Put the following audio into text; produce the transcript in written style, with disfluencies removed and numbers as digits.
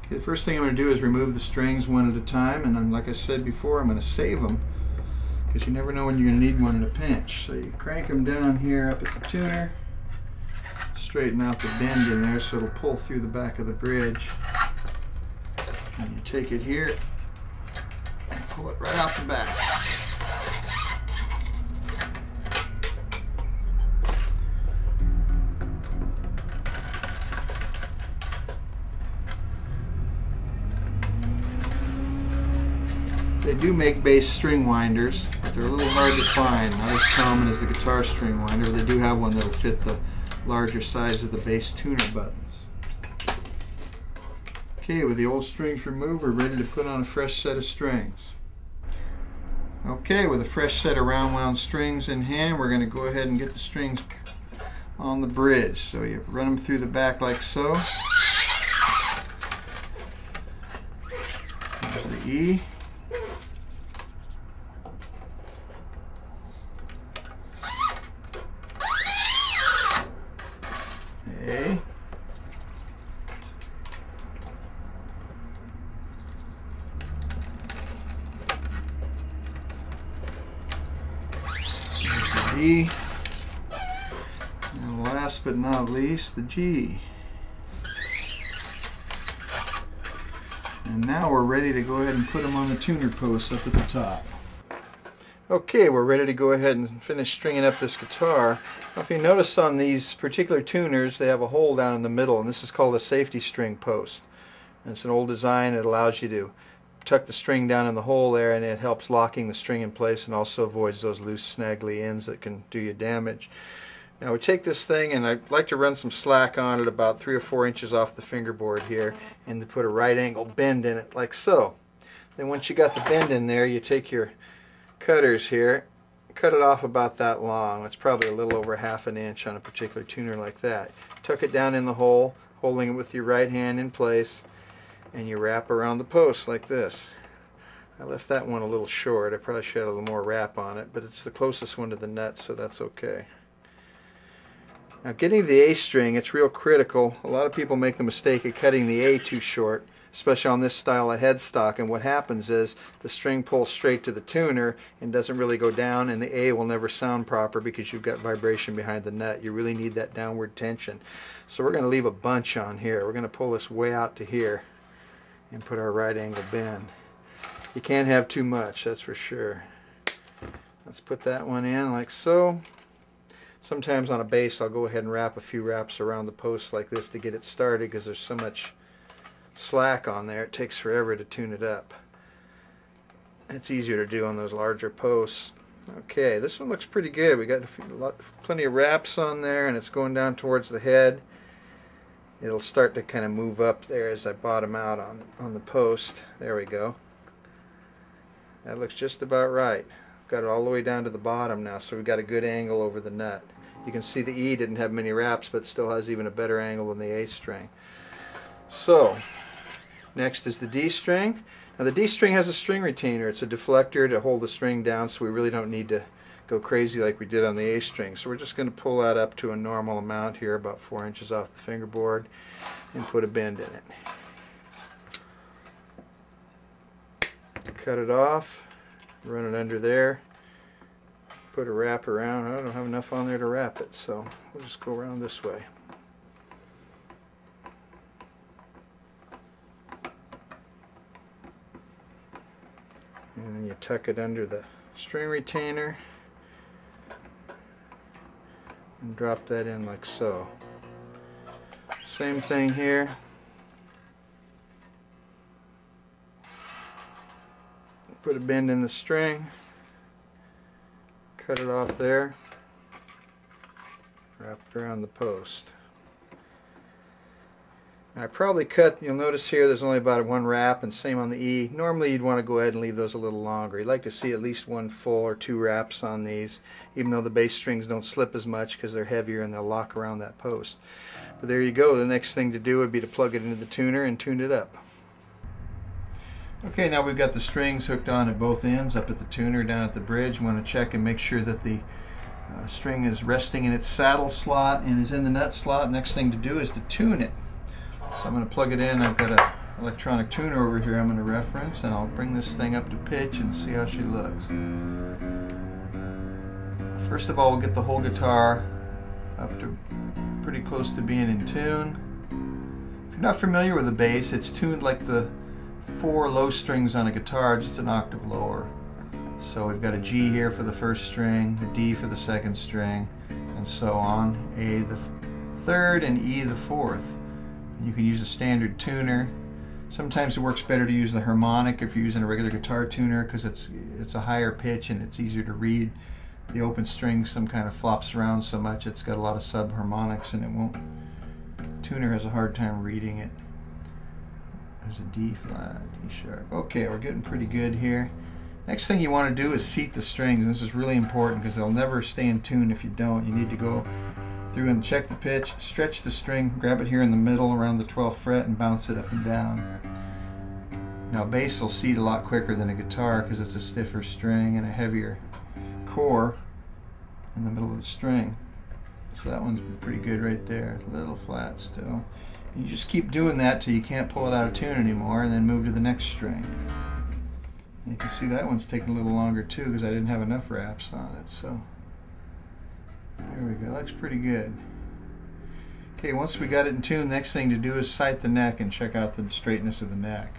Okay, the first thing I'm going to do is remove the strings one at a time, and like I said before, I'm going to save them because you never know when you're going to need one in a pinch. So you crank them down here up at the tuner, straighten out the bend in there so it'll pull through the back of the bridge, and you take it here and pull it right out the back. They do make bass string winders, but they're a little hard to find. Not as common as the guitar string winder. They do have one that'll fit the larger size of the bass tuner buttons. Okay, with the old strings removed, we're ready to put on a fresh set of strings. Okay, with a fresh set of round wound strings in hand, we're going to go ahead and get the strings on the bridge. So you run them through the back like so. There's the E. A. There's the D. And last but not least, the G. And now we're ready to go ahead and put them on the tuner post up at the top. Okay, we're ready to go ahead and finish stringing up this guitar. Now, if you notice on these particular tuners, they have a hole down in the middle, and this is called a safety string post. And it's an old design. It allows you to tuck the string down in the hole there, and it helps locking the string in place and also avoids those loose snaggly ends that can do you damage. Now we take this thing, and I like to run some slack on it about 3 or 4 inches off the fingerboard here, and to put a right angle bend in it like so. Then once you got the bend in there, you take your cutters here, cut it off about that long. It's probably a little over ½ an inch on a particular tuner like that. Tuck it down in the hole, holding it with your right hand in place, and you wrap around the post like this. I left that one a little short. I probably should have a little more wrap on it, but it's the closest one to the nut, so that's okay. Now getting to the A string, it's real critical. A lot of people make the mistake of cutting the A too short, especially on this style of headstock, and what happens is the string pulls straight to the tuner and doesn't really go down, and the A will never sound proper because you've got vibration behind the nut. You really need that downward tension. So we're going to leave a bunch on here. We're going to pull this way out to here and put our right angle bend. You can't have too much, that's for sure. Let's put that one in like so. Sometimes on a bass I'll go ahead and wrap a few wraps around the post like this to get it started because there's so much slack on there, it takes forever to tune it up. It's easier to do on those larger posts. Okay, this one looks pretty good. We got plenty of wraps on there, and it's going down towards the head. It'll start to kind of move up there as I bottom out on the post. There we go. That looks just about right. Got it all the way down to the bottom now, so we've got a good angle over the nut. You can see the E didn't have many wraps, but still has even a better angle than the A string. So next is the D string. Now the D string has a string retainer. It's a deflector to hold the string down, so we really don't need to go crazy like we did on the A string. So we're just going to pull that up to a normal amount here, about 4 inches off the fingerboard, and put a bend in it. Cut it off, run it under there, put a wrap around. I don't have enough on there to wrap it, so we'll just go around this way. And then you tuck it under the string retainer and drop that in like so. Same thing here. Put a bend in the string, cut it off there, wrap it around the post. I probably cut, you'll notice here there's only about 1 wrap, and same on the E. Normally you'd want to go ahead and leave those a little longer. You'd like to see at least 1 full or 2 wraps on these, even though the bass strings don't slip as much because they're heavier and they'll lock around that post. But there you go. The next thing to do would be to plug it into the tuner and tune it up. Okay, now we've got the strings hooked on at both ends, up at the tuner, down at the bridge. We want to check and make sure that the string is resting in its saddle slot and is in the nut slot. Next thing to do is to tune it. So I'm going to plug it in. I've got a electronic tuner over here I'm going to reference, and I'll bring this thing up to pitch and see how she looks. First of all, we'll get the whole guitar up to pretty close to being in tune. If you're not familiar with the bass, it's tuned like the 4 low strings on a guitar, just an octave lower. So we've got a G here for the first string, a D for the second string, and so on. A the third and E the fourth. You can use a standard tuner. Sometimes it works better to use the harmonic if you're using a regular guitar tuner, because it's a higher pitch and it's easier to read. The open string some kind of flops around so much, it's got a lot of subharmonics and it won't. Tuner has a hard time reading it. There's a D flat, D sharp. Okay, we're getting pretty good here. Next thing you want to do is seat the strings. And this is really important because they'll never stay in tune if you don't. You need to go through and check the pitch, stretch the string, grab it here in the middle around the 12th fret and bounce it up and down. Now bass will seat a lot quicker than a guitar because it's a stiffer string and a heavier core in the middle of the string. So that one's pretty good right there. It's a little flat still. And you just keep doing that till you can't pull it out of tune anymore, and then move to the next string. And you can see that one's taking a little longer too because I didn't have enough wraps on it. So there we go. Looks pretty good. Okay, once we got it in tune, next thing to do is sight the neck and check out the straightness of the neck.